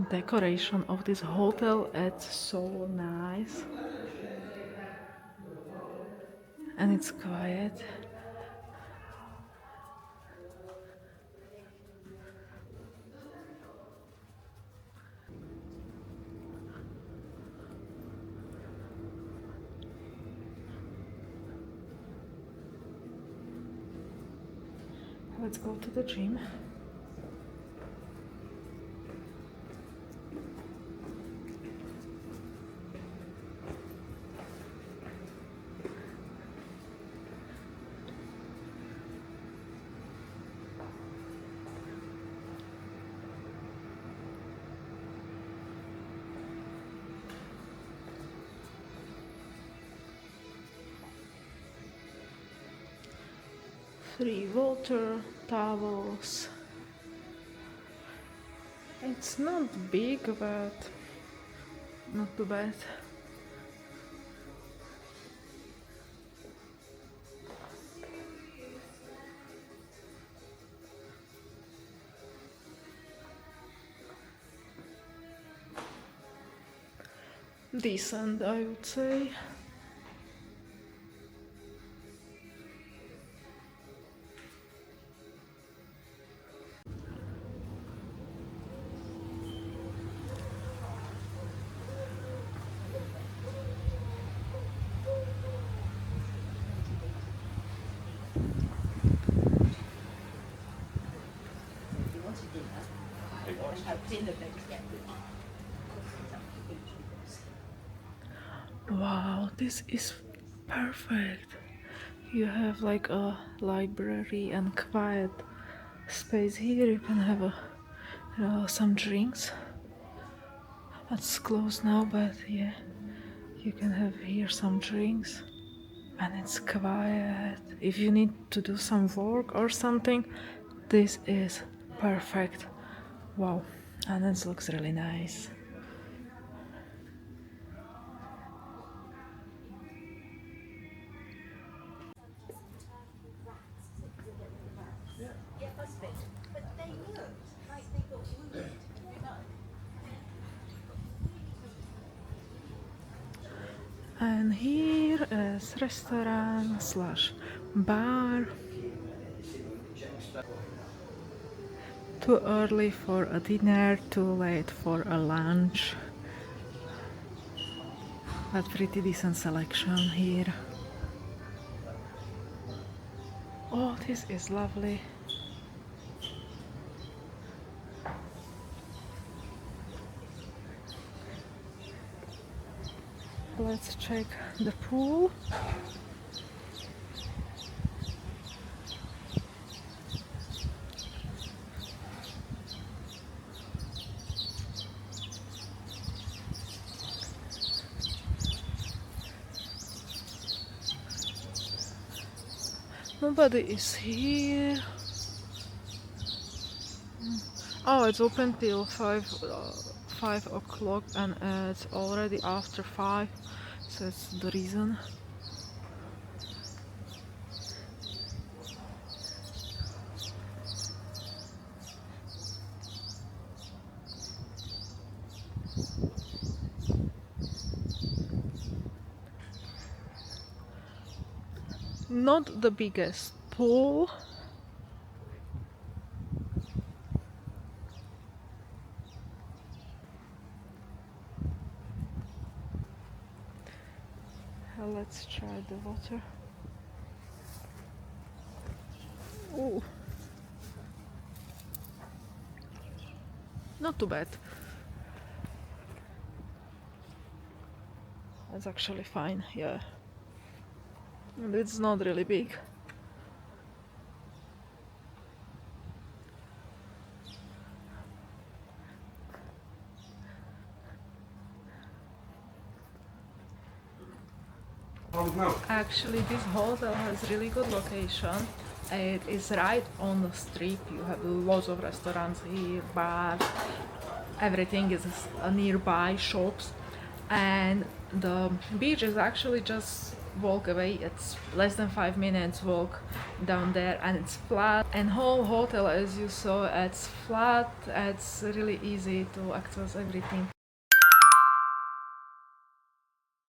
decoration of this hotel. It's so nice and it's quiet. Let's go to the gym. Free water, towels. It's not big, but not too bad. Decent, I would say. Wow, this is perfect. You have like a library and quiet space here. You can have some drinks. It's closed now, but yeah, you can have here some drinks and it's quiet. If you need to do some work or something, this is perfect. Wow, and it looks really nice. And here is restaurant slash bar. Too early for a dinner, too late for a lunch. But pretty decent selection here. Oh, this is lovely. Let's check the pool. Nobody is here. Oh, it's open till 5 o'clock and it's already after 5, so that's the reason. Not the biggest pool. Let's try the water. Oh, not too bad. It's actually fine, yeah. And it's not really big. Actually, this hotel has really good location. It is right on the street. You have lots of restaurants here, bars, everything is nearby, shops, and the beach is actually just walk away. It's less than 5 minutes walk down there, and it's flat. And whole hotel, as you saw, it's flat. It's really easy to access everything.